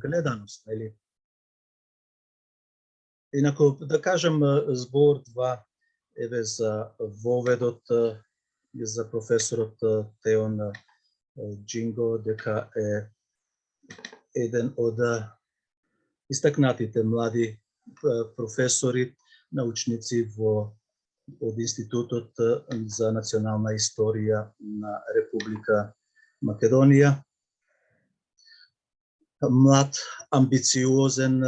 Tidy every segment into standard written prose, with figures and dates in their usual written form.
гледаност, нели? Инаку, да кажем збор два еве за воведот за професорот Теон Джинго, дека е еден од истакнатите млади професори, научници од Институтот за национална историја на Република Македонија. Млад, амбициозен,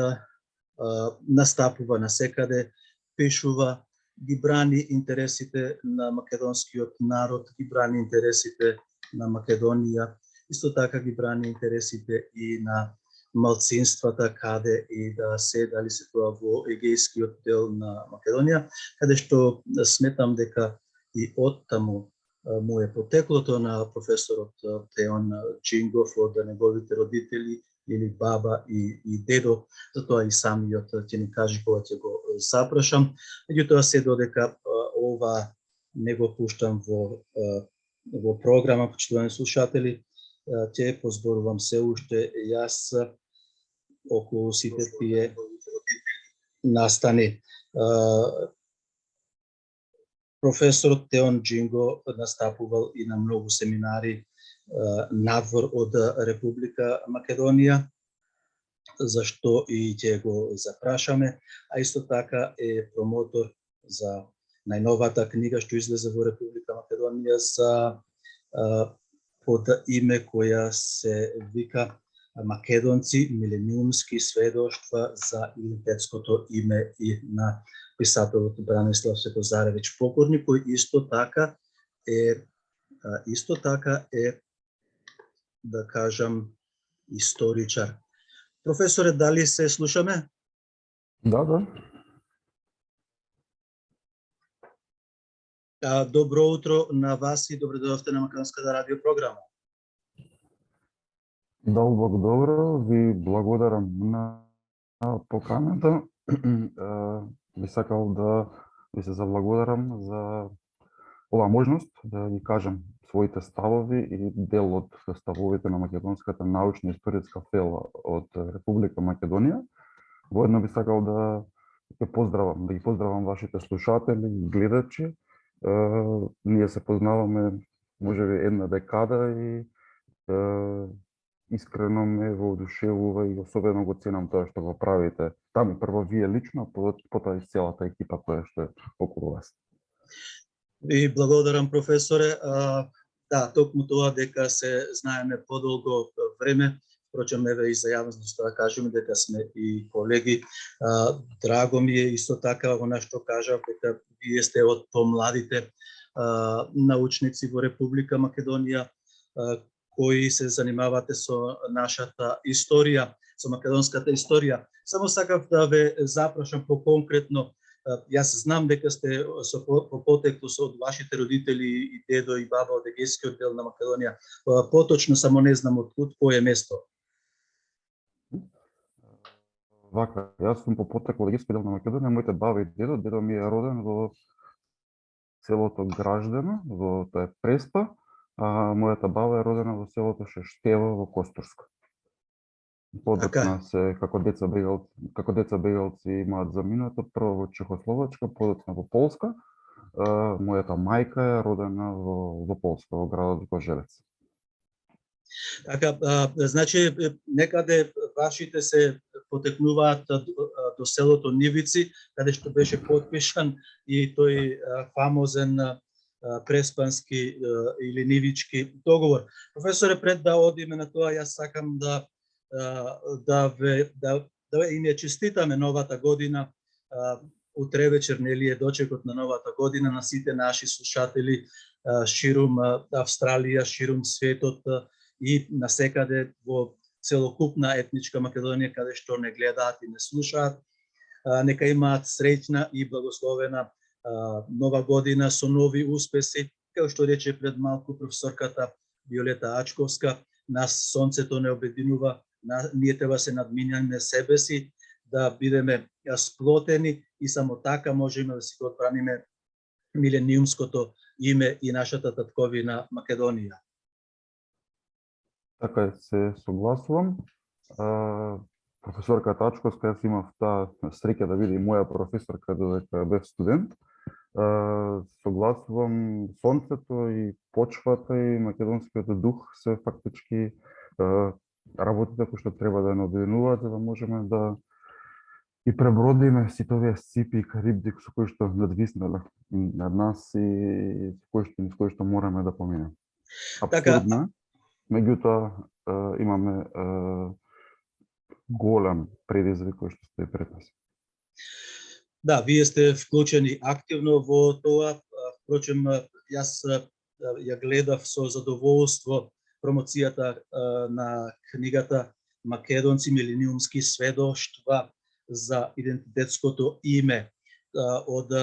настапува насекаде, пишува, ги брани интересите на македонскиот народ, ги брани интересите на Македонија, исто така ги брани интересите и на малцинствата каде и да се, дали се тоа во егејскиот дел на Македонија, каде што сметам дека и оттаму му е потеклото на професорот Теон Джингов од неговите родители или баба и дедо, затоа и самиот ќе ни каже кога ќе го запрашам. Меѓутоа се додека ова не го пуштам во програма, почитувани слушатели, ќе позборувам се уште јас околу сите тие настани. Професорот Теон Джинго настапувал и на многу семинари надвор од Република Македонија, зашто и ќе го запрашаме, а исто така е промотор за најновата книга што излезе во Република Македонија за под име која се вика Македонци, милениумски сведоштва за идентитетското име и на писателот Бранислав Светозаревич Покорни, кој исто така е да кажам историчар. Професоре, дали се слушаме? Да. Добро утро на вас и добре дојдовте на Македонската радио програма. Долбок добро, ви благодарам на поканата. Би сакал да ви се заблагодарам за оваа можност да ви кажам своите ставови и дел од ставовите на Македонската научна историска фела од Република Македонија. Воедно би сакал да ги поздравам вашите слушатели и гледачи. Ние се познаваме можеби една декада и искрено ме воодушевува и особено го ценам тоа што го правите. Таму прво вие лично, потоа и целата екипа која што е околу вас. И благодарам, професоре. Да, токму тоа дека се знаеме подолго време, впрочем еве и за јавноста да кажеме дека сме и колеги. Драго ми е исто така она што кажав дека вие сте од помладите научници во Република Македонија кои се занимавате со нашата историја, со македонската историја. Само сакав да ве запрашам поконкретно. Јас знам дека сте по потекло од вашите родители и дедо и баба од егејскиот дел на Македонија. Поточно само не знам од кое место. Вака, јас сум по потекло од егејскиот дел на Македонија, моите баба и дедо ми е роден во селото Граждено, тоа е Преспа, а мојата баба е родена во селото Шештево во Костурско. Подоцна се како деца бегалци имаат заминато прво во Чехословачка, подоцна во Полска. Мојата мајка е родена во Полска, во градот Кожевец. Така, значи некаде вашите се потекнуваат до селото Нивици, каде што беше потпишан и тој фамозен преспански или нивички договор. Професоре, пред да одиме на тоа, јас сакам да им ја честитаме новата година. Утре вечер нели е дочекот на новата година на сите наши слушатели ширум Австралија, ширум светот и насекаде во целокупна етничка Македонија каде што не гледаат и не слушаат. Нека имаат среќна и благословена нова година со нови успеси, како што рече пред малку професорката Виолета Ачковска, нас сонцето не обединува, ние треба се надминјаме себе си, да бидеме сплотени и само така можеме да си го одбраниме милениумското име и нашата татковина Македонија. Така се согласувам. Професорка Тачковска, јас имав таа среќа да биде и моја професорка додека бев студент. Согласувам, сонцето и почвата и македонскиот дух се фактички работите кои што треба да не обединуваат за да можеме да и пребродиме сите овие сципи и карибди со кои што надвиснале над нас и со кои што мораме да поминеме. Апсурдно, меѓутоа имаме голем предизвик кој што стои пред нас. Да, вие сте вклучени активно во тоа. Впрочем, јас ја гледав со задоволство промоцијата на книгата Македонци милениумски сведоштва за идентитетското име од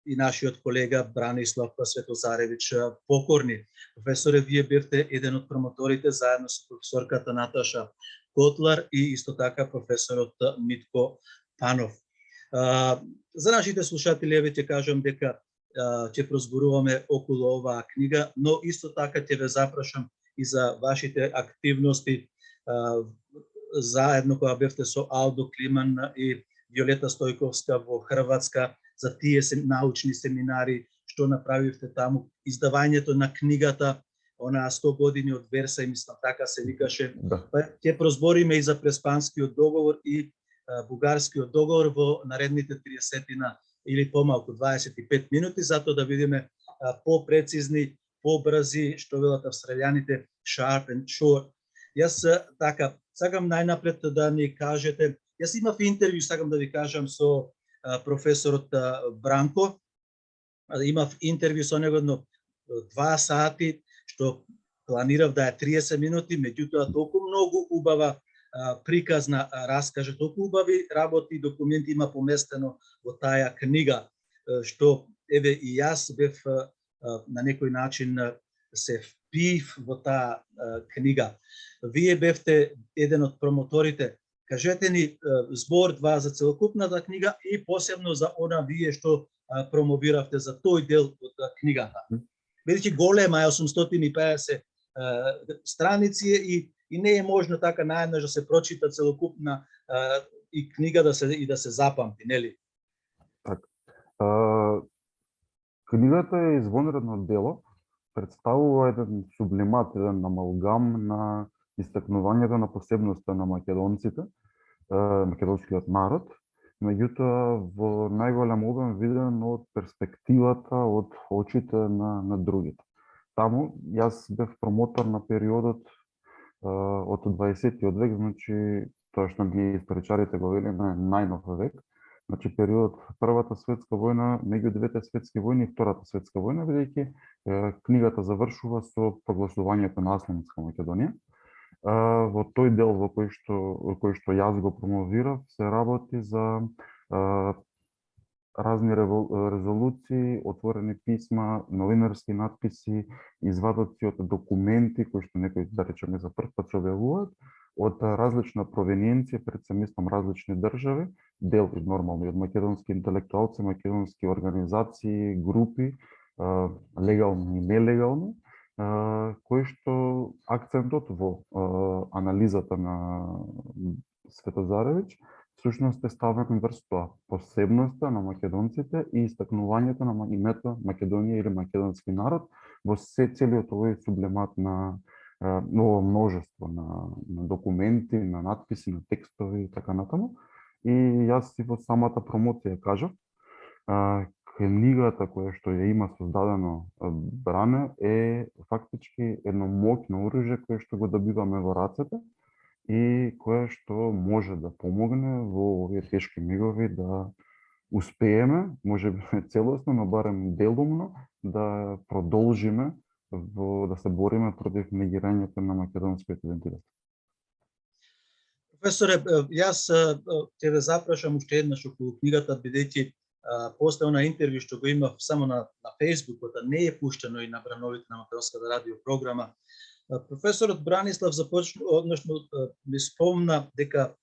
и нашиот колега Бранислав Светозаревич Покорни. Професоре, вие бевте еден од промоторите заедно со професорката Наташа Котлар и исто така професорот Митко Панов. За нашите слушатели ќе кажам дека ќе прозборуваме околу оваа книга, но исто така ќе ве запрашам и за вашите активности заедно кога бевте со Алдо Климан и Виолета Стојковска во Хрватска за тие научни семинари што направивте таму, издавањето на книгата онаа 100 години од Верса, мислам така се викаше. Да. Ќе прозбориме и за Преспанскиот договор и Бугарскиот договор во наредните 30 или помалку 25 минути, затоа да видиме попрецизни, побрзи, што велат австралијаните, sharp and short. Јас така сакам најнапред да ни кажете, јас имав интервју, сакам да ви кажам, со професорот Бранко. Имав интервју со него едно 2 сати, што планирав да е 30 минути, меѓутоа толку многу убава приказна раскаже, толку убави работи и документи има поместено во таа книга, што еве и јас бев на некој начин се впив во таа книга. Вие бевте еден од промоторите. Кажете ни збор-два за целокупната книга и посебно за она вие што промовиравте за тој дел од книгата. Бидејќи голема е 850 страници и не е можно така наеднаш да се прочита целокупна и книга да се запамти, нели? Така. Книгата е извонредно дело, представува еден сублимат, еден амалгам на истакнувањето на посебноста на македонците, македонскиот народ, меѓутоа во најголем обем виден од перспективата, од очите на другите. Таму јас бев промотор на периодот од 20-тиот век, значи тоа што ние историчарите го велиме најнов век, значи периодот Првата светска војна, меѓу двете светски војни и Втората светска војна, бидејќи книгата завршува со прогласувањето на Асланска Македонија. Во тој дел во кој што јас го промовирав се работи за разни резолуции, отворени писма, новинарски надписи, извадоци од документи кои што некои, да речеме, за прв пат се објавуваат од различна провениенција, пред се мислам различни држави, дел нормално од македонски интелектуалци, македонски организации, групи, легални и нелегални, кои што акцентот во анализата на Светозаревич всушност е ставен врз тоа, посебноста на македонците и истакнувањето на името Македонија или македонски народ во целиот овој сублимат на ново множество на документи, на надписи, на текстови и така натаму. И јас и во самата промоција кажав, книгата која што ја има создадено Бране е фактички едно моќно оружје кое што го добиваме во рацете и кое што може да помогне во овие тешки мигови да успееме, може би целосно, но барем делумно, да продолжиме да се бориме против негирањето на македонскиот идентитет. Професоре, јас ќе ве запрашам уште еднаш околу книгата, бидејќи после на интервју што го имав само на Фејсбукот, а не е пуштено и на брановите на македонската радио програма, професорот Бранислав односно ми спомна дека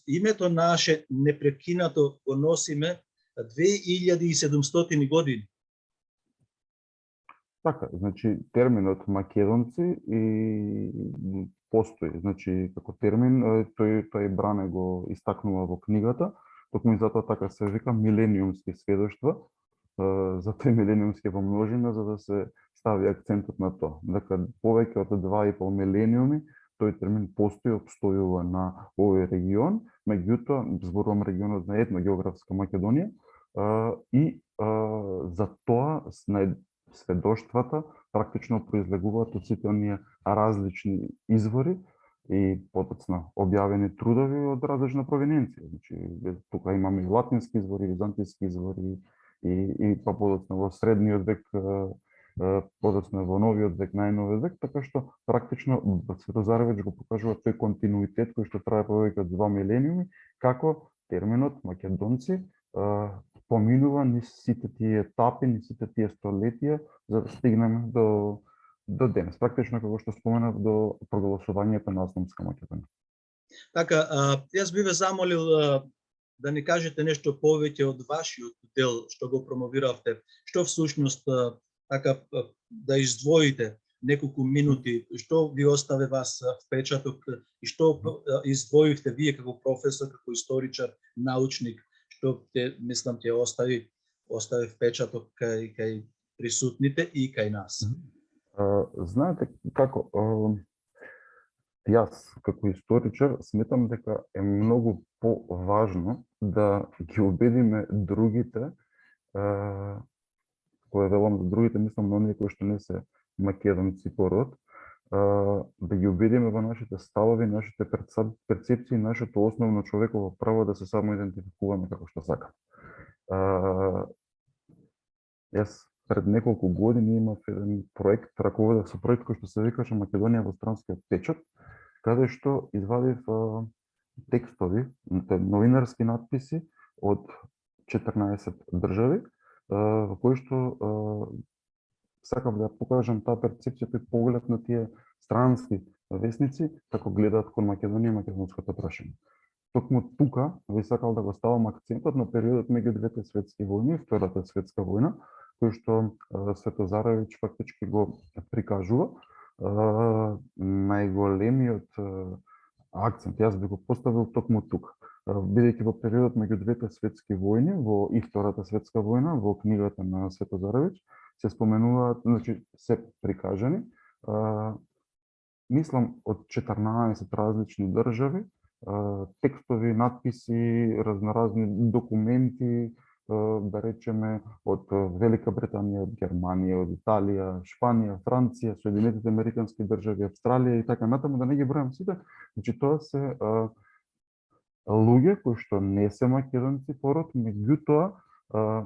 името наше непрекинато го носиме 2700 години. Така, значи терминот македонци и постои. Значи, како термин, тој Бране го истакнува во книгата, токму и затоа така се вика милениумски сведоштва, затоа и милениумски во множина, за да се стави акцентот на тоа. Дека повеќе од 2,5 милениуми тој термин постои, обстојува на овој регион, меѓутоа зборувам регионот на етногеографска Македонија, и за тоа сведоштвата практично произлегуваат од сите оние различни извори и потоцна објавени трудови од различна провиненција. Значи, тука имаме и латински извори, византијски извори, и па подоцна во средниот век, подоцна во новиот век, најновиот век, така што практично Светозаровиќ го покажува тој континуитет кој што трае повеќе од 2 милениуми, како терминот македонци поминува низ сите тие етапи, низ сите тие столетија, за да стигнеме до денес. Практично, како што споменав, до прогласувањето на Автономска Македонија. Така, јас би ве замолил да ни кажете нешто повеќе од вашиот дел што го промовиравте. Што всушност така да издвоите неколку минути, што ви остави вас впечаток и што издвоивте вие како професор, како историчар, научник, што мислам ќе остави впечаток кај присутните и кај нас. Знаете како, јас како историчар сметам дека е многу поважно да ги убедиме другите, кога велам за другите, мислам на оние кои што не се македонци по род, да ги убедиме во нашите ставови, нашите перцепции, нашето основно човеково право да се самоидентификуваме како што сакаме. Јас пред неколку години имав еден проект, раководев со проект кој што се викаше Македонија во странскиот печат, каде што извадив текстови, новинарски надписи од 14 држави, во кои што сакав да покажам таа перцепција, тој поглед на тие странски весници, како гледаат кон Македонија и македонското прашање. Токму тука ви сакал да го ставам акцентот на периодот меѓу двете светски војни, Втората светска војна, кој што Светозаровиќ фактички го прикажува. Најголемиот акцент јас би го поставил токму тука, бидејќи во периодот меѓу двете светски војни, во и Втората светска војна, во книгата на Светозаровиќ се споменуваат, значи се прикажани, мислам од 14 различни држави, текстови, надписи, разноразни документи, да речеме од Велика Британија, од Германија, од Италија, Шпанија, Франција, Соединетите Американски држави, Австралија и така натаму, да не ги бројам сите. Значи тоа се луѓе кои што не се македонци по род, меѓутоа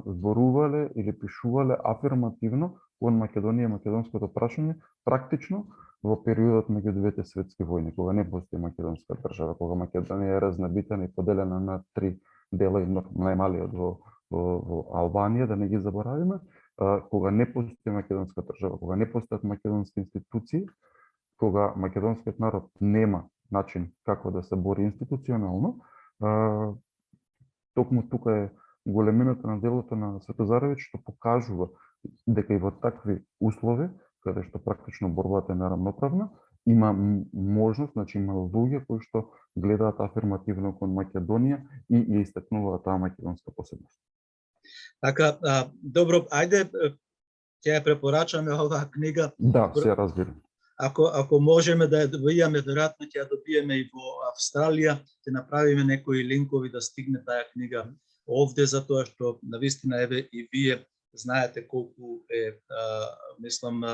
зборувале или пишувале афирмативно кон Македонија и македонското прашање, практично во периодот меѓу двете светски војни, кога не постои македонска држава, кога Македонија е разнабитена и поделена на 3 дела, и најмалиот во Албанија, да не ги заборавиме, кога не постои македонска држава, кога не постојат македонски институции, кога македонскиот народ нема начин како да се бори институционално, токму тука е големината на делото на Светозаровиќ, што покажува дека и во такви услови, каде што практично борбата е неравноправна, има можност, значи има луѓе кои што гледаат афирмативно кон Македонија и ја истакнуваат таа македонска посебност. Така, добро, ајде ќе ја препорачаме оваа книга. Да, се разбирам. Ако можеме да ја добиеме, веројатно ќе ја добиеме и во Австралија, ќе направиме некои линкови да стигне таа книга овде, затоа што навистина еве и вие знаете колку е, мислам,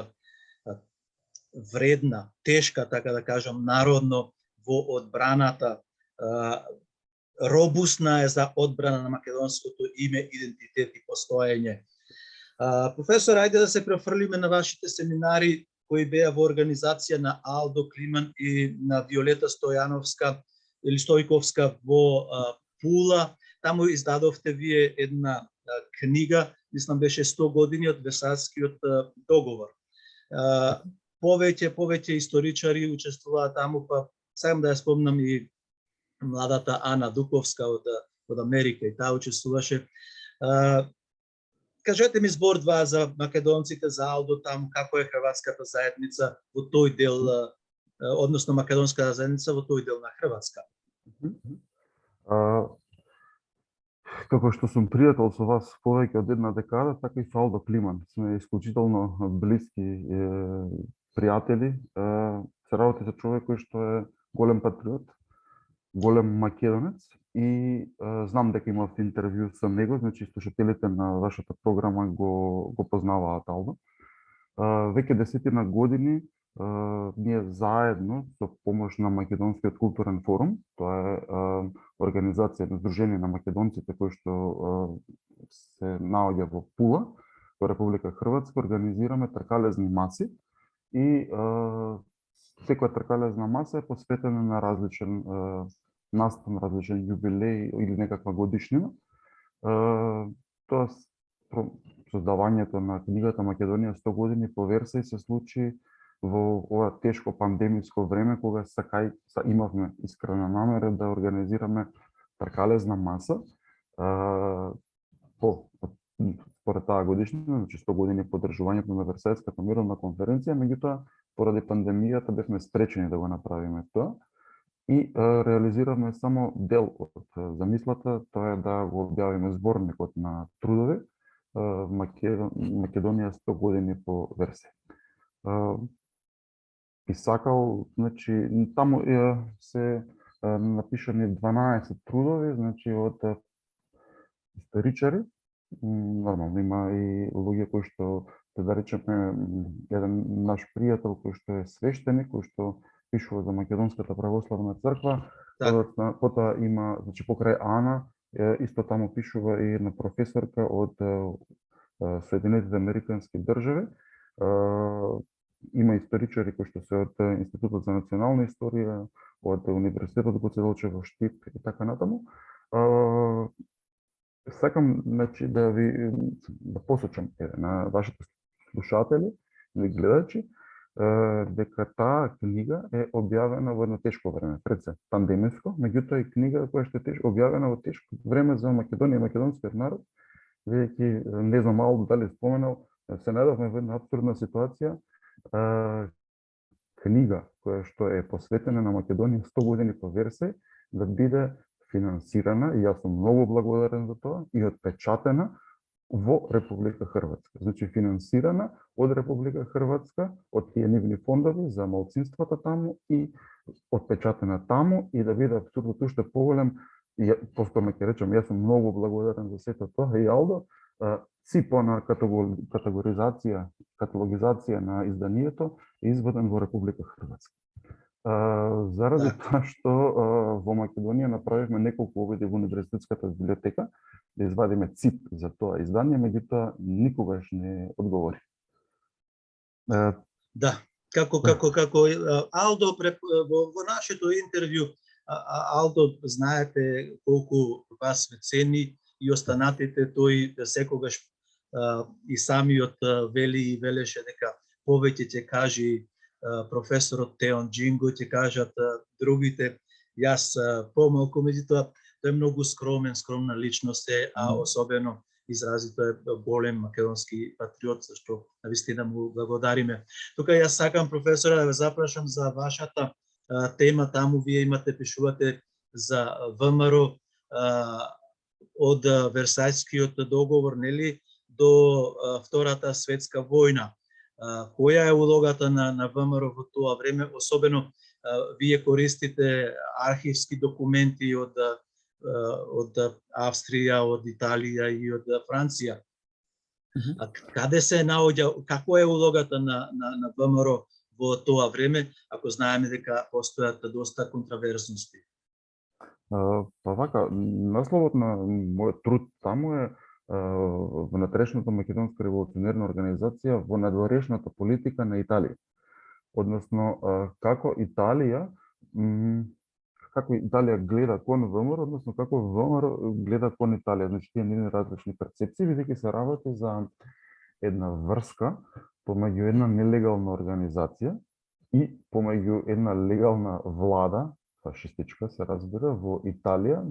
вредна, тешка, така да кажам, народно во одбраната, робусна е за одбрана на македонското име, идентитет и постоење. Професор, ајде да се префрлиме на вашите семинари кои беа во организација на Алдо Климан и на Виолета Стојановска или Стојковска во Пула. Таму издадовте вие една книга, мислам беше 100 години од Версалскиот договор. Повеќе историчари учествуваат таму, па сакам да ја спомнам и младата Ана Дуковска од Америка, и таа учествуваше. Кажете ми збор-два за македонците, за Алдо таму, како е хрватската заедница во тој дел односно македонската заедница во тој дел на Хрватска. Како што сум пријател со вас повеќе од една декада, така и со Алдо Климан. Сме исклучително блиски пријатели. Се работи за човек кој што е голем патриот, голем македонец и знам дека имавте интервју со него, значи слушателите на вашата програма го познаваат Алдо. Веќе 10 години ние заедно со помош на Македонскиот културен форум, тоа е организација на Сдружение на македонците кој што се наоѓа во Пула, во Република Хрватска, организираме тркалезни маси и секоја тркалезна маса е посветена на различен настан, различен јубилеј или некаква годишнина. Тоа создавањето на книгата Македонија 100 години по Версај се случи во ова тешко пандемиско време, кога имавме искрена намера да организираме тркалезна маса според таа годишнина, значи 100 години поддржувањето на Версајската мировна конференција, меѓутоа поради пандемијата бевме спречени да го направиме тоа и реализиравме само дел од замислата, тоа е да го објавиме зборникот на трудови Македонија 100 години по Версај. И сакал, значи, таму се напишани 12 трудови, значи од историчари, нормално има и луѓе кои што, да речеме, еден наш пријател кој што е свештеник, кој што пишува за Македонската православна црква, потоа има, значи покрај Ана, исто таму пишува и една професорка од Соединетите Американски држави. Има историчари кои што се од Институтот за национална историја, од Универзитетот Гоце Делчев во Штип и така натаму. Сакам, значи, да посочам на вашите слушатели или гледачи дека таа книга е објавена во едно тешко време, пред се пандемиско, меѓутоа и книга која што е објавена во тешко време за Македонија и македонскиот народ, бидејќи не знам Алdo дали споменал, се најдовме во една апсурдна ситуација, книга која што е посветена на Македонија 100 години по Версај да биде финансирана, и јас сум многу благодарен за тоа, и отпечатена во Република Хрватска. Значи финансирана од Република Хрватска, од тие нивни фондови за малцинствата таму и отпечатана таму и да биде апсурдот уште поголем. И повторно ќе речам, јас сум многу благодарен за сето тоа и Алдо, ЦИПО на каталогизација на изданието е изведен во Република Хрватска. Заради тоа што во Македонија направивме неколку обиди во Универзитетската библиотека да извадиме ЦИП за тоа издание, меѓутоа никогаш не одговори. Да, како Алдо во нашето интервју, Алдо, знаете колку вас ме цени и останатите, тој секогаш и самиот велеше дека повеќе ќе кажи професорот Теон Джинго, ќе кажат другите, јас помалку, меѓутоа тој е многу скромна личност е, а особено изразито е голем македонски патриот, за што навистина му благодариме. Тука јас сакам, професора, да ве запрашам за вашата тема, таму вие пишувате за ВМРО од Версајскиот договор, нели, до Втората светска војна. Која е улогата на ВМРО во тоа време, особено вие користите архивски документи од Австрија, од Италија и од Франција. Каде се наоѓа, како е улогата на ВМРО во тоа време, ако знаеме дека постојат доста контраверзности? Па вака, насловот на мојот труд таму е внатрешната македонска револуционерна организација во надворешната политика на Италија. Односно, како Италија гледа кон ВМРО, односно како ВМРО гледа кон Италија. Значи, тие нивни различни перцепции, бидејќи се работи за една врска помеѓу една нелегална организација и помеѓу една легална влада, фашистичка се разбира, во Италија,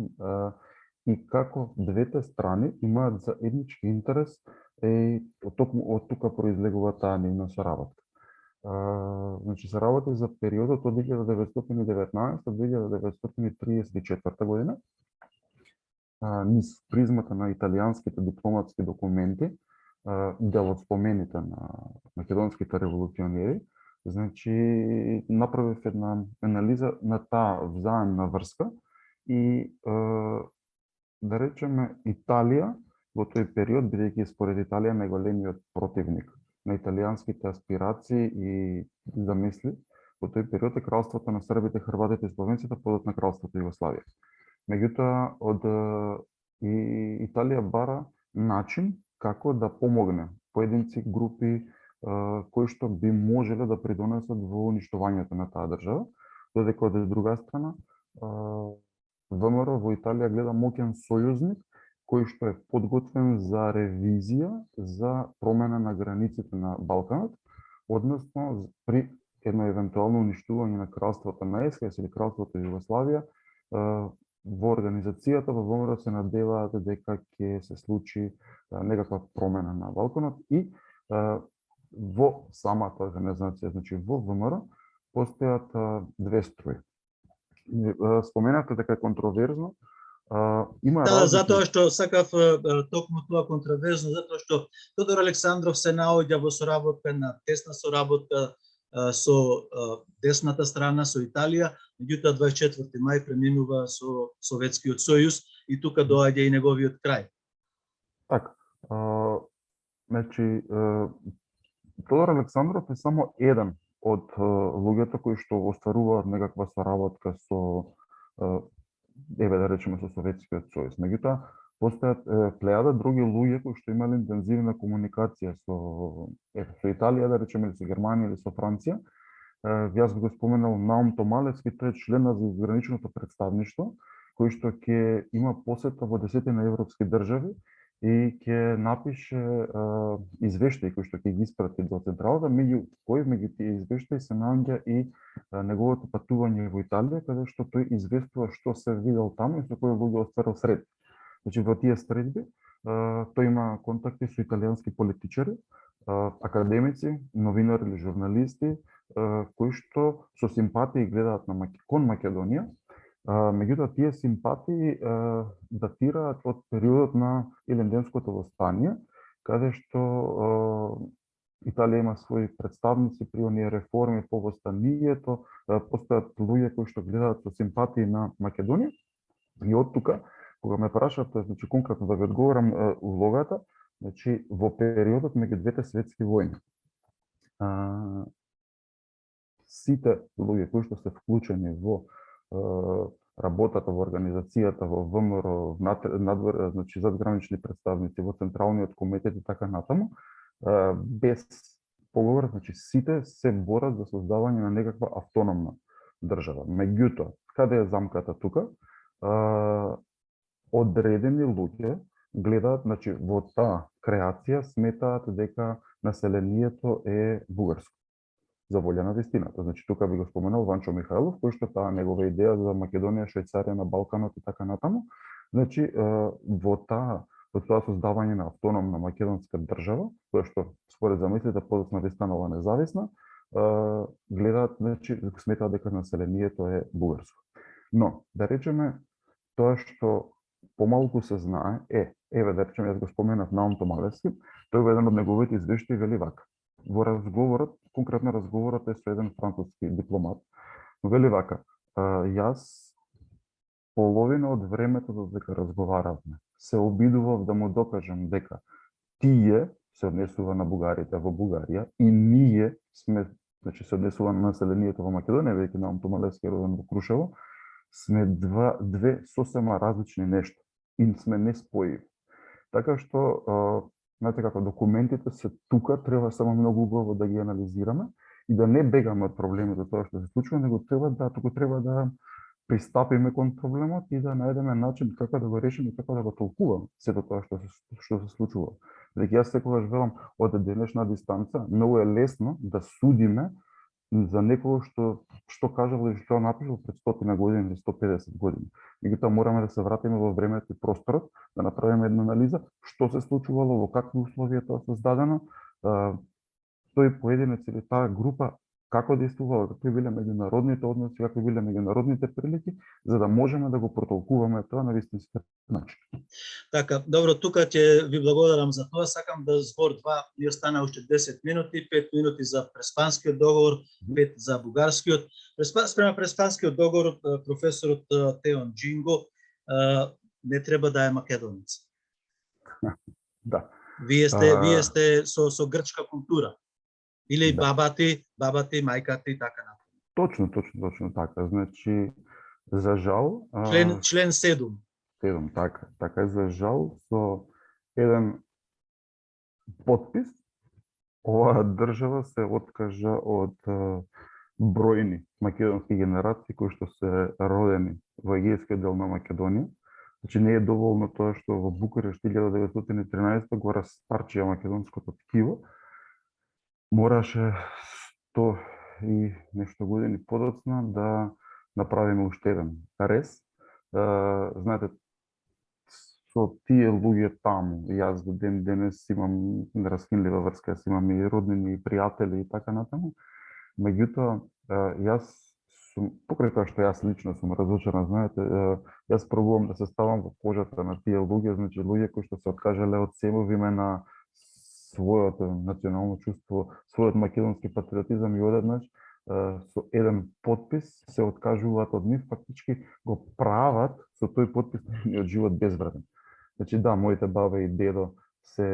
и како двете страни имаат заеднички интерес и од тука произлегува таа нивна соработка. Значи се работи за периодот од 1919 до 1934 година. Низ призмата на италијанските дипломатски документи, дел од спомените на македонските револуционери, значи направив една анализа на таа взаемна врска и да речеме Италија во тој период, бидејќи според Италија најголемиот противник на италијанските аспирации и замисли, во тој период е кралството на србите, хрватите и словенците подот на кралството Југославија. Меѓутоа, и Италија бара начин како да помогне поединци, групи кои што би можеле да придонесат во уништувањето на таа држава, додека од друга страна ВМРО во Италија гледа моќен сојузник кој што е подготвен за ревизија за промена на границите на Балканот, односно при едно евентуално уништување на кралството на СХС или кралството Југославија. Во организацијата во ВМРО се надеваат дека ќе се случи некаква промена на Балканот и во самата организација, значи во ВМРО, постојат две струи. Споменавте дека е контроверзно. Има Да, затоа што сакав токму тоа контроверзно, затоа што Тодор Александров се наоѓа во соработка, на тесна соработка со десната страна, со Италија, меѓутоа 24 мај преминува со Советскиот сојуз и тука доаѓа и неговиот крај. Така, значи Тодор Александров е само еден од луѓето кои што остваруваат некаква соработка со да речеме со Советскиот сојуз. Меѓутоа постојат плејада други луѓе кои што имале интензивна комуникација со Италија, да речеме, или со Германија или со Франција. Јас би го споменал Наум Томалевски, тој е член на заграничното представништво, кој што ќе има посета во 10 европски држави и ќе напише извештаи кои што ќе ги испрати до централата, меѓу тие извештаи се наоѓа и неговото патување во Италија, каде што тој известува што се видел таму и со кои луѓе остварил средби. Значи во тие средби тој има контакти со италијански политичари, академици, новинари или журналисти, кои што со симпатии гледаат кон Македонија. Меѓутоа тие симпатии датираат од периодот на Илинденското востание, каде што Италија има своји представници при оние реформи по востанието, постојат луѓе кои што гледаат со симпатии на Македонија. И од тука, кога ме прашате, значи конкретно да ви одговорам улогата, значи во периодот меѓу двете светски војни, сите луѓе кои што се вклучени во работата во организацијата во ВМРО, значи задгранични представници во Централниот комитет и така натаму, без поговор, значи сите се борат за создавање на некаква автономна држава. Меѓутоа, каде е замката тука? Одредени луѓе гледаат, значи во таа креација сметаат дека населението е бугарско. За волја на вистината. Значи тука би го споменал Ванчо Михајлов, кој што таа негова идеја за Македонија, Швајцарија на Балканот и така натаму. Значи во тоа создавање на автономна македонска држава, која што според замислите подоцна би станала независна, гледаат, значи сметаат дека населението е бугарско. Но да речеме тоа што помалку се знае да речеме, јас го споменав Наум Томалевски, тој во еден од неговите извештаи вели вака. Во разговорот, конкретно разговорот е со еден француски дипломат, но вели вака: јас половина од времето додека разговаравме се обидував да му докажам дека тие се однесува на бугарите во Бугарија и ние сме, значи се однесува на населението во Македонија, веќе Наум Томалевски е роден во Крушево, сме две сосема различни нешта и сме неспојиви. Така што знаете како документите се тука, треба само многу убаво да ги анализираме и да не бегаме од проблемите тоа што се случува, него треба да пристапиме кон проблемот и да најдеме начин како да го решиме, како да го толкуваме сето тоа што се случува. Дека јас секогаш велам од денешна дистанца, многу е лесно да судиме за некого што кажал или што напишал пред 100 години или 150 години. Меѓутоа мораме да се вратиме во времето и просторот, да направиме една анализа што се случувало, во какви услови е тоа создадено. тој поединец или таа група како действувала, какви биле меѓународните односи, какви биле меѓународните прилики, за да можеме да го протолкуваме тоа на вистински начин. Така, добро, тука ќе ви благодарам за тоа. Сакам да збор 2, ни остана уште 10 минути, 5 минути за Преспанскиот договор, 5 за бугарскиот. Спрема Преспанскиот договор, професорот Теон Джинго не треба да е македонец. Да. Вие сте со грчка култура. Или Да. бабати, мајката и така натаму. Точно така. Значи, за жал... Член 7. 7, така е, за жал, со еден подпис, оваа држава се откажа од бројни македонски генерации кои што се родени во егејскиот дел на Македонија. Значи не е доволно тоа што во Букурешт 1913 го распарчија македонското ткиво. Мораше 100 и нешто години подоцна да направиме уште еден рез. Знаете, со тие луѓе таму, јас до ден денес имам раскинлива врска, јас имам и роднини, и пријатели и така натаму. Меѓутоа, јас сум, покрај тоа што јас лично сум разочаран, знаете, јас пробувам да се ставам во кожата на тие луѓе, значи луѓе кои што се откажале од себе во име на своето национално чувство, својот македонски патриотизам и одеднаш со еден подпис се откажуваат од нив, фактички го прават со тој подпис нивниот живот безвреден. Значи да, моите баба и дедо се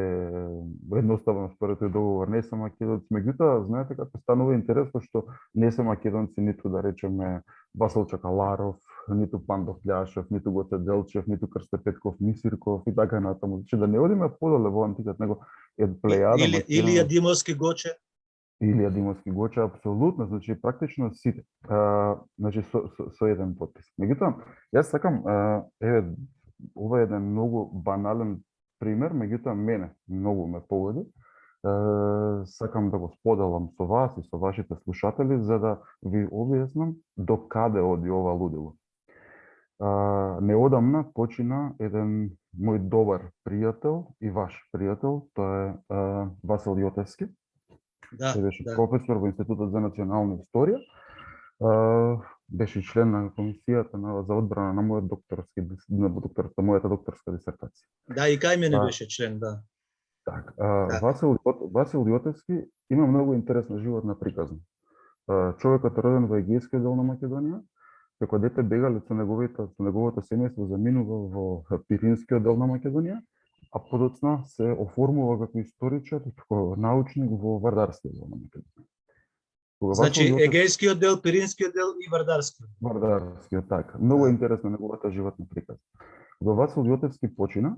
едноставно според тој договор не се македонци, меѓутоа знаете како станува интересно што не се македонци ниту да речеме Васил Чакаларов, ниту Пандов Љашев, ниту Гоце Делчев, ниту Крсте Петков, Мисирков и така натаму. Значи да не одиме подоле во антикот, него е плејада Илија Димовски Гоче. Илија Димовски Гоче, апсолутно, значи практично сите. Значи со еден подпис. Меѓутоа, јас сакам еве ова е еден многу банален пример, меѓутоа мене многу ме погоди. Сакам да го споделам со вас и со вашите слушатели за да ви објаснам до каде оди ова лудило. Неодамна почина еден мој добар пријател и ваш пријател, тоа е Васил Јотевски. Тој беше професор во Институтот за национална историја. Беше член на комисијата за одбрана на мојата докторска дисертација. Да, и кај мене беше член, да. Так, Васил Јотевски има многу интересна животна приказна. Човекот роден во егејскиот дел на Македонија, како дете бегале со неговото семејство заминува во Пиринскиот дел на Македонија, а подоцна се оформува како историчар и како научник во Вардарскиот дел на Македонија. Значи егејскиот дел, Пиринскиот дел и Вардарскиот. Вардарскиот, така. Многу интересна неговата животна приказна. Кога Васил Јотевски почина,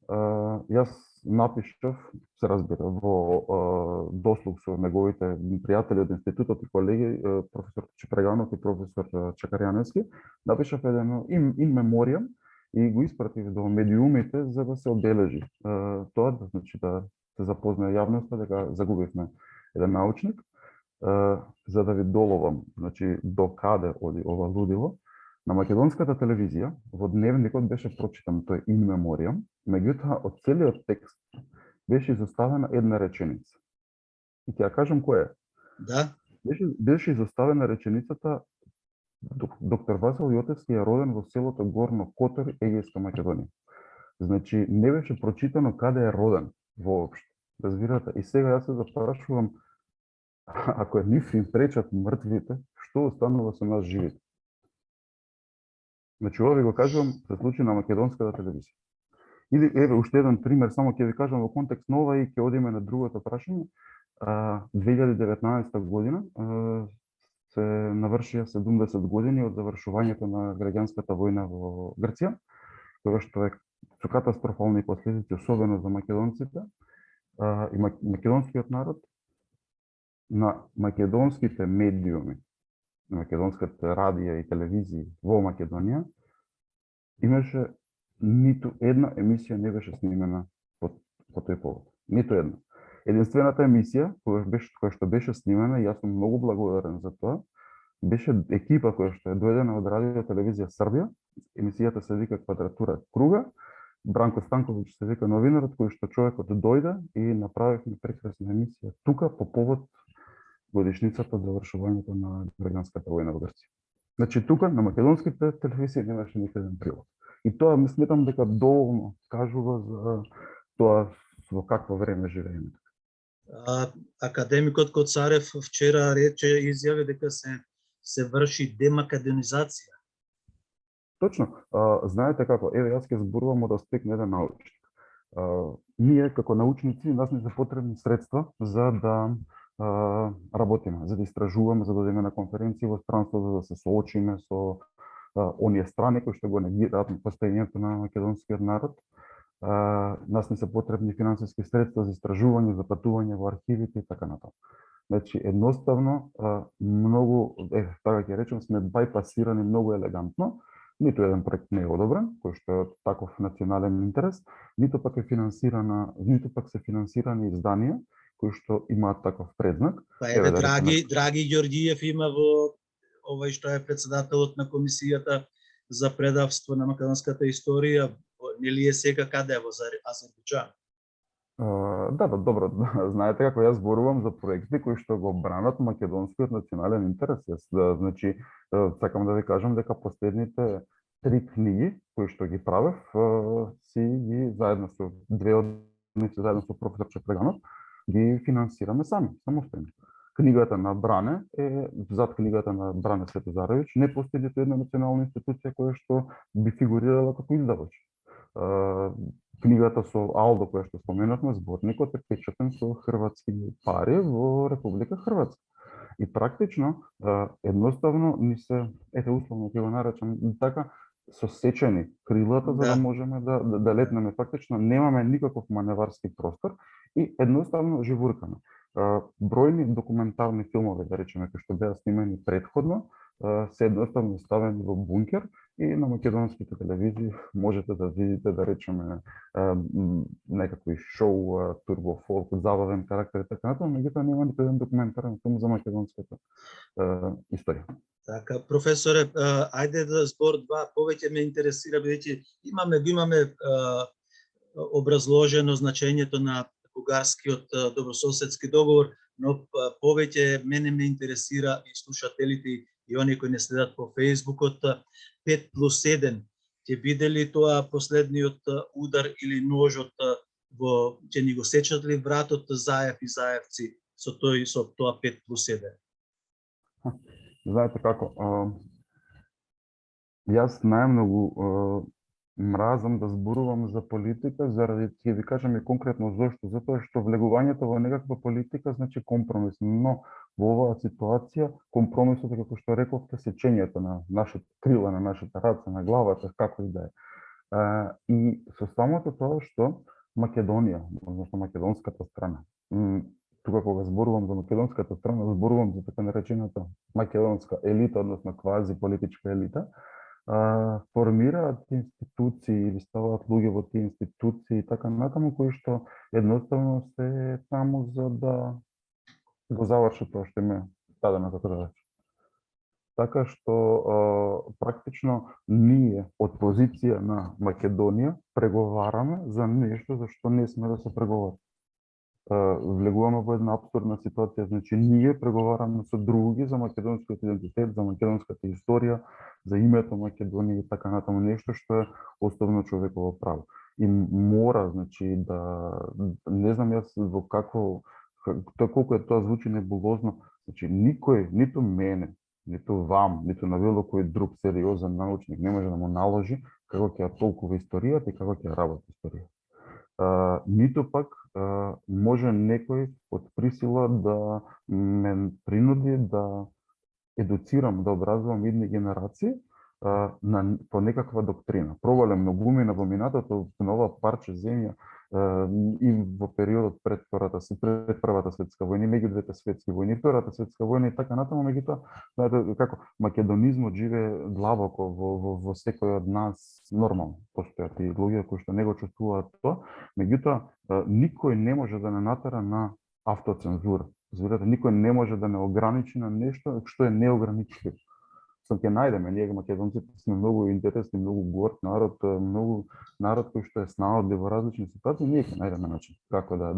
јас напишав, се разбира, во дослуг со неговите пријатели од институтот и колеги, професор Чепреганов и професор Чекарјаневски, напишав еден ин меморијам и го испратив до медиумите за да се одбележи тоа, значи да се запознае јавноста дека загубивме еден научник. За да ви доловам, значи до каде оди ова лудило, на македонската телевизија во дневникот беше прочитан тој ин меморијам, меѓутоа од целиот текст беше изоставена една реченица. И ќе ја кажам која е. Да. Беше изоставена реченицата доктор Васил Јотевски е роден во селото Горно Котор, Егејска Македонија. Значи не беше прочитано каде е роден воопшто. Разбирате? И сега јас се запрашувам, ако нив им пречат мртвите, што останува со нас живите? Значи, ова ви го кажувам, се случи на македонската телевизија. Или, еве, уште еден пример, само ќе ви кажам во контекст на ова и ќе одиме на другото прашање. 2019 година се навршија 70 години од завршувањето на граѓанската војна во Грција, кога што е со катастрофални последици, особено за македонците и македонскиот народ. На македонските медиуми, на македонските радија и телевизии во Македонија, имаше ниту една емисија не беше снимена по тој повод. Ниту една. Единствената емисија која што беше снимена, и јас сум многу благодарен за тоа, беше екипа која што е дојдена од Радио Телевизија Србија. Емисијата се вика Квадратура круга Бранко Станковиќ се вика новинарот кој што човекот дојде и направивме прекрасна емисија тука по повод годишницата од завршувањето на граѓанската војна во Грција. Значи тука на македонските телевизии немаше никаден прилог. И тоа ми сметам дека доволно кажува за тоа во какво време живееме. Академикот Коцарев вчера рече изјави дека се врши демакедонизација. Точно. Знаете како, еве јас ќе зборувам од аспект на еден научник. Ние како научници нас не се потребни средства за да работиме, за да истражуваме, за да одиме на конференции во странство, за да се соочиме со оние страни кои што го негираат постоењето на македонскиот народ. Нас не се потребни финансиски средства за истражување, за патување во архивите и така натаму. Значи, едноставно, многу, така ќе речем, сме бајпасирани многу елегантно. Ниту еден проект не е одобрен, кој што е таков национален интерес, ниту пак се финансирани изданија кои што имаат таков предзнак. Па еве Драги Ѓорѓиев има во овој што е председателот на комисијата за предавство на македонската историја, нели е сега каде во Азербејџан? Да, добро, знаете како јас зборувам за проекти кои што го бранат македонскиот национален интерес. Значи, сакам да ви кажам дека последните 3 книги кои што ги правев, си ги заедно со две од нив заедно со професор Чепреганов ги финансираме сами, самостојно. Книгата на Бране е зад книгата на Бране Светозаровиќ, не постои ниту една национална институција која што би фигурирала како издавач. Книгата со Алдо која што споменавме, зборникот е печатен со хрватски пари во Република Хрватска. И практично едноставно ни се, условно ќе го наречам така, сосечени крилата за да можеме да летнеме. Фактично немаме никаков маневарски простор и едноставно живуркаме. Бројни документарни филмови, да речеме, кои што беа снимани претходно, се едноставно ставени во бункер и на македонските телевизии можете да видите, да речеме, некакви шоу, турбо фолк, забавен карактер и така натаму, меѓутоа нема ниту еден документарен филм за македонската историја. Така, професоре, ајде да збор 2 повеќе ме интересира, бидејќи имаме образложено значењето на бугарскиот добрососедски договор, но повеќе мене ме интересира и слушателите и оние кои не следат по Фејсбукот, 5+1. Ќе биде ли тоа последниот удар или ножот ќе ни го сечат ли вратот Заев и Заевци со тоа 5+1? Знаете како, јас најмногу мразам да зборувам за политика, заради ќе ви кажам и конкретно зошто, затоа што влегувањето во некаква политика значи компромис, но во оваа ситуација компромисот е, како што рековте, сечењето на нашите крила, на нашите раце, на главата, како и да е. И со самото тоа што Македонија, односно македонската страна, тука кога зборувам за македонската страна, зборувам за така наречената македонска елита, односно квази политичка елита, формираат институции или ставаат луѓе во тие институции и така натаму, кои што едноставно се таму за да го завршат тоа што им е дадено како задача. Така што практично ние од позиција на Македонија преговараме за нешто за што не сме да се преговара. Влегуваме во една абсурдна ситуација, значи ние преговараме со други за македонскиот идентитет, за македонската историја, за името Македонија и така натаму, нешто што е основно човеково право. И мора, значи, не знам јас во колку е тоа звучи небулозно, значи никој, ниту мене, ниту вам, ниту на било кој друг сериозен научник не може да му наложи како ќе ја толкува историјата и како ќе ја работи историјата. Ниту пак може некој од присила да ме принуди да едуцирам, да образувам идни генерации по некаква доктрина. Пробале многумина во минатото на ова парче земја и во периодот пред Првата светска војна, меѓу двете светски војни, Втората светска војна и така натаму, меѓутоа, знаете како македонизмот живее длабоко во секој од нас нормално. Постојат и луѓе кои што не го чувствуваат тоа, меѓутоа никој не може да не натера на автоцензура. Зборете, никој не може да не ограничи на нешто што е неограничливо. што ќе најдеме. Ние македонците сме многу интересни, многу горд народ, многу народ кој што е снаодлив во различни ситуации, ние ќе најдеме начин како да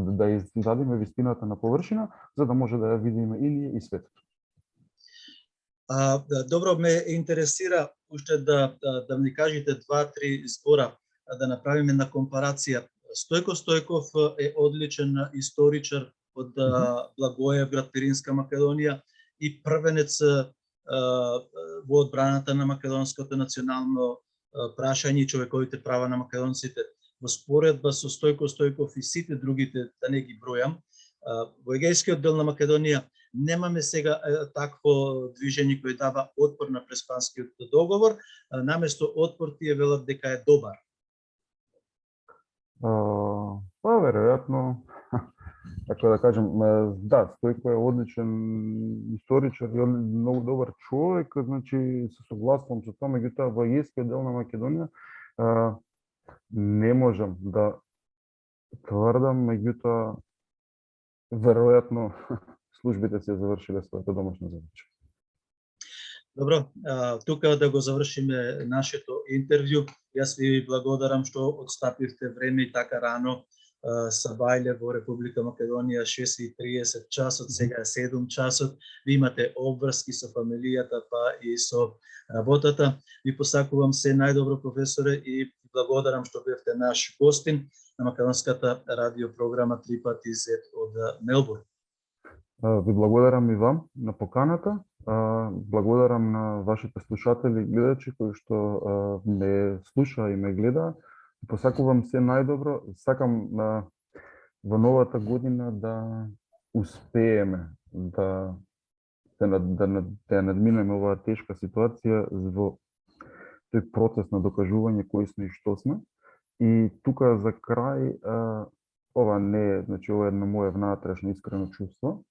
извадиме вистината на површина, за да може да ја видиме и ние и светот. Добро, ме интересира уште да ми кажете 2-3 збора, да направиме на компарација. Стојко Стојков е одличен историчар од Благоевград, Пиринска Македонија и првенец во одбраната на македонското национално прашање и човековите права на македонците. Во споредба со Стојко Стојков и сите другите, да не ги бројам, во егејскиот дел на Македонија немаме сега такво движење кој дава отпор на Преспанскиот договор, наместо отпор тие велат дека е добар. Па веројатно, така да кажем, да, Стојко е одличен историчар и многу добар човек, значи се согласувам со тоа, меѓутоа во егејскиот дел на Македонија не можам да тврдам, меѓутоа веројатно службите се завршиле својата домашна задача. Добро, тука да го завршиме нашето интервју. Јас ви благодарам што отстапивте време и така рано са бајле во Република Македонија 6:30 часот, сега е 7 часот. Ви имате обврски со фамилијата па и со работата. Ви посакувам се најдобро, професоре, и благодарам што бевте наш гостин на македонската радиопрограма 3 пати Z од Мелбурн. Ви благодарам и вам на поканата. Благодарам на вашите слушатели и гледачи кои што ме слуша и ме гледа. Посакувам се најдобро. Сакам во новата година да успееме да надминеме оваа тешка ситуација во тој процес на докажување кои сме и што сме. И тука за крај, ова не е, значи ова е едно мое внатрешно искрено чувство.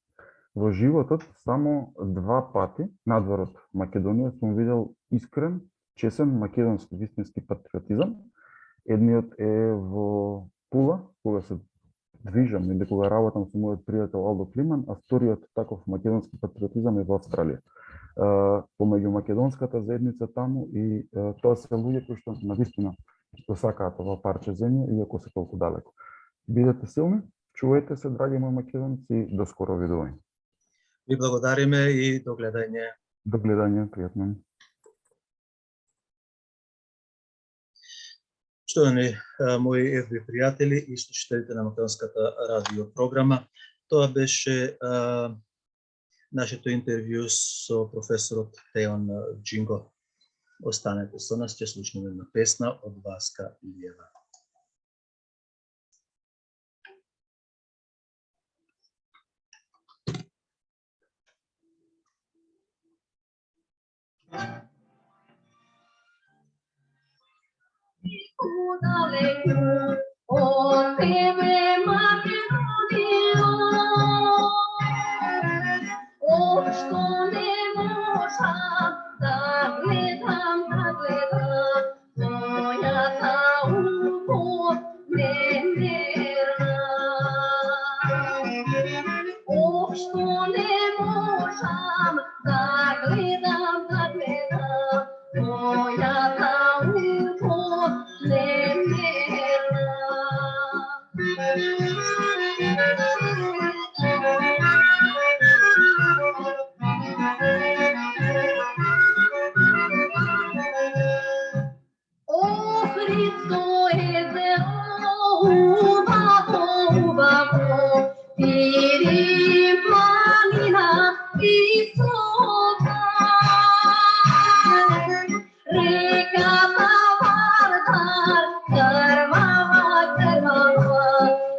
Во животот само 2 пати надвор од Македонија сум видел искрен, чесен македонски вистински патриотизам. Едниот е во Пула, кога се движам или кога работам со мојот пријател Алдо Климан, а вториот таков македонски патриотизам е во Австралија. Помеѓу македонската заедница таму и тоа се луѓе кои што навистина го сакаат ова парче земја, иако се толку далеко. Бидете силни, чувајте се, драги мои македонци, до скоро видување. Ви благодариме и до гледање. До гледање, пријатно. Штодени мои FB пријатели и слушателите на македонската радиопрограма, тоа беше нашето интервју со професорот Теон Джинго. Останете со нас, ќе слушнеме на песна од Васка Илиева. О тебе, Македонија, о што не можам да гледам, мојата убав немерна. О што не можам да гледам, мојата убав немерна. О Христо езеро, убаво, Пирин планина висока, реката Вардар, крвава,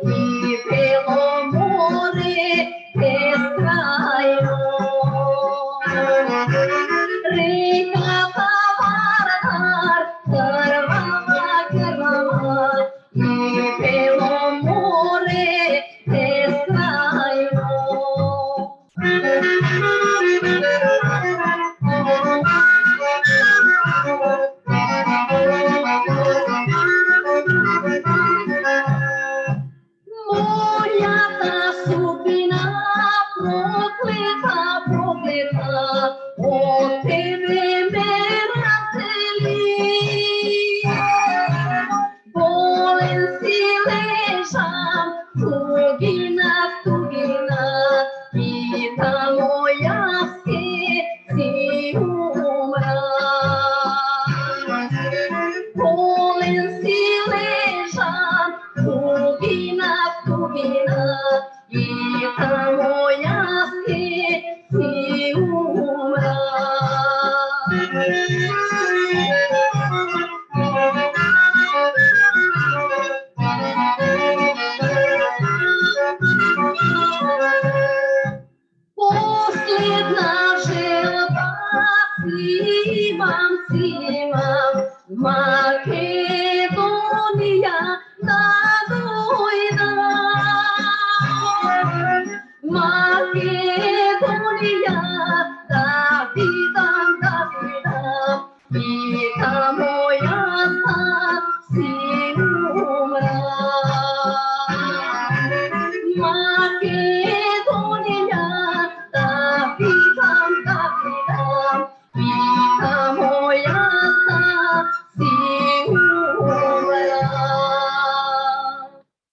и бело море безкрајно. Реката Вардар, крвава, Віта моя сіура. Последна желба сивам, Македония да дойда. Македония да видам, Вита моя